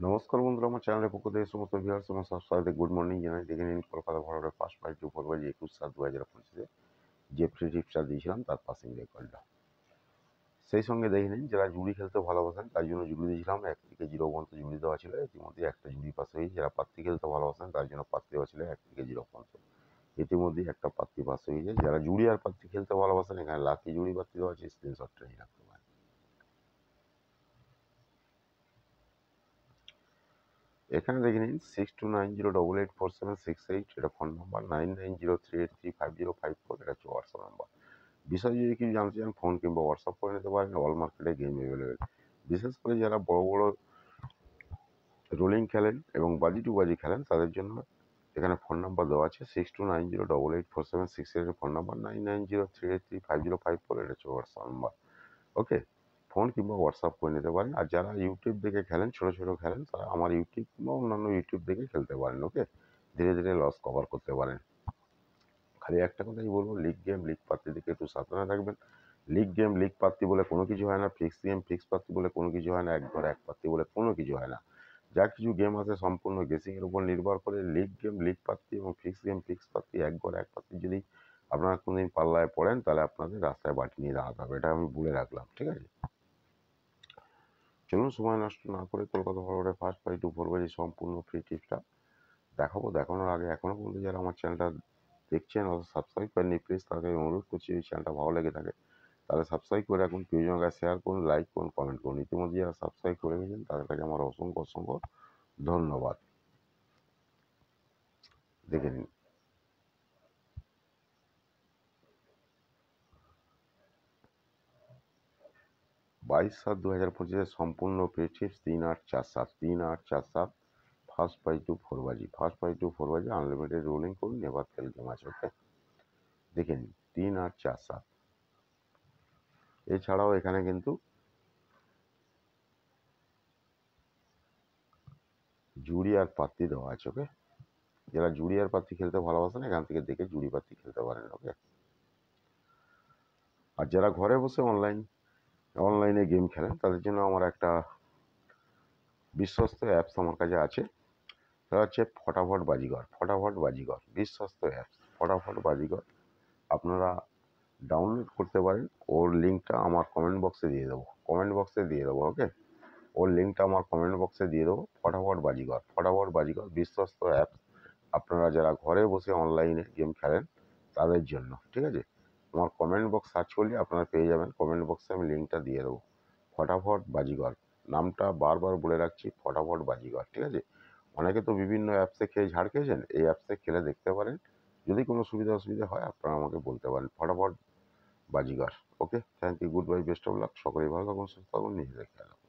নমস্কার বন্ধুরা, আমার চ্যানেলের পক্ষ থেকে সমস্ত ভিউয়ার্স এবং সাবস্ক্রাইবারদের গুড মর্নিং জানাই। দেখে নিন কলকাতা ভোরের 5:24 21/7/2025 যে ফ্রি টিপসটা দিয়েছিলাম তার পাসিং রেকর্ডটা। সেই সঙ্গে দেখে নিন যারা জুড়ি খেলতে ভালোবাসেন তার জন্য জুড়ি দিয়েছিলাম 1 থেকে 0 পর্যন্ত জুড়ি দেওয়া ছিল। ইতিমধ্যে একটা জুড়ি পাস হয়েছে। যারা পাত্তি খেলতে ভালোবাসেন তার জন্য পাত্তি দেওয়া ছিল 1 থেকে 0 পর্যন্ত। ইতিমধ্যেই একটা পাত্তি পাস হয়ে যায়। যারা জুড়ি আর পাত্তি খেলতে ভালোবাসেন এখানে লাকি জুড়ি পাত্তি দেওয়া আছে, স্ক্রিনশটটা নিয়ে রাখতে পারেন। এখানে দেখে নিন 6290884768 এটা ফোন নাম্বার, 9903835054 এটা হচ্ছে হোয়াটসঅ্যাপ নাম্বার। বিষয় যদি কিছু জানতে চান ফোন কিংবা হোয়াটসঅ্যাপ করে নিতে পারেন। অল মার্কেটে গেম অ্যাভেলেবেল। বিশেষ করে যারা বড় বড় রোলিং খেলেন এবং বাজি টু বাজি খেলেন তাদের জন্য এখানে ফোন নাম্বার দেওয়া আছে 6290884768 ফোন নাম্বার, 9903835054 এটা হচ্ছে হোয়াটসঅ্যাপ নাম্বার। ওকে, ফোন কিংবা হোয়াটসঅ্যাপ করে নিতে পারেন। আর যারা ইউটিউব দেখে খেলেন, ছোটো ছোটো খেলেন, তারা আমার ইউটিউব কিংবা অন্যান্য ইউটিউব দেখে খেলতে পারেন। ওকে, ধীরে ধীরে লস কভার করতে পারেন। খালি একটা কথাই বলবো, লিগ গেম লিগ পাত্তি দিকে একটু সাবধানে থাকবেন। লিগ গেম লিগ পাত্তি বলে কোনো কিছু হয় না, ফিক্স গেম ফিক্স পাত্তি বলে কোনো কিছু হয় না, এক ঘর এক পাত্তি বলে কোনো কিছু হয় না। যা কিছু গেম আছে সম্পূর্ণ গেসিংয়ের উপর নির্ভর করে। লিগ গেম লিগ পাত্তি এবং ফিক্স গেম ফিক্স পাত্তি, এক ঘর এক পাত্তি যদি আপনারা কোনোদিন পাল্লায় পড়েন তাহলে আপনাদের রাস্তায় বাটি নিয়ে দাঁড়াতে হবে। এটা আমি বলে রাখলাম, ঠিক আছে? চলুন সময় নষ্ট না করে কলকাতা ফরওয়ার্ডের 5/24 সম্পূর্ণ ফ্রি টিপসটা দেখাবো। দেখানোর আগে এখনও পর্যন্ত যারা আমার চ্যানেলটা দেখছেন অথবা সাবস্ক্রাইব করেননি, প্লিজ তাদেরকে অনুরোধ করছি এই চ্যানেলটা ভালো লেগে থাকে তাহলে সাবস্ক্রাইব করে রাখুন, প্রিয়জনকে শেয়ার করুন, লাইক করুন, কমেন্ট করুন। ইতিমধ্যে যারা সাবস্ক্রাইব করে গেছেন তাদের কাছে আমার অসংখ্য অসংখ্য ধন্যবাদ। দেখে নিন 22/7/2025 সম্পূর্ণ free tips 3847 3847 first by two four বাজি আনলিমিটেড রোলিং করুন, নেভার ফেল গেম আছে। ওকে, দেখে নিন 3847। এছাড়াও এখানে কিন্তু জুড়ি আর পাত্তি দেওয়া আছে। ওকে, যারা জুড়ি আর পাত্তি খেলতে ভালোবাসেন এখান থেকে দেখে জুড়ি পাত্তি খেলতে পারেন। ওকে, আর যারা ঘরে বসে অনলাইনে গেম খেলেন তাদের জন্য আমার একটা বিশ্বস্ত অ্যাপস আমার কাছে আছে। সেটা হচ্ছে ফটাফট বাজিগর। ফটাফট বাজিগর বিশ্বস্ত অ্যাপস। ফটাফট বাজিগর আপনারা ডাউনলোড করতে পারেন। ওর লিঙ্কটা আমার কমেন্ট বক্সে দিয়ে দেবো। ওকে, ওর লিঙ্কটা আমার কমেন্ট বক্সে দিয়ে দেবো। ফটাফট বাজিগর, ফটাফট বাজিগর বিশ্বস্ত অ্যাপস আপনারা যারা ঘরে বসে অনলাইনে গেম খেলেন তাদের জন্য, ঠিক আছে? আমার কমেন্ট বক্স সার্চ করলে আপনারা পেয়ে যাবেন। কমেন্ট বক্সে আমি লিঙ্কটা দিয়ে দেবো। ফটাফট বাজিগর নামটা বারবার বলে রাখছি, ফটাফট বাজিগর, ঠিক আছে? অনেকে তো বিভিন্ন অ্যাপসে খেয়ে ঝাড় খেয়েছেন, এই অ্যাপসে খেলে দেখতে পারেন। যদি কোনো অসুবিধা হয় আপনারা আমাকে বলতে পারেন। ফটাফট বাজিগর। Okay, thank you, goodbye, best of luck. সকলেই ভালো থাকুন, সুস্থ থাকুন, নিজেদের খেয়াল রাখুন।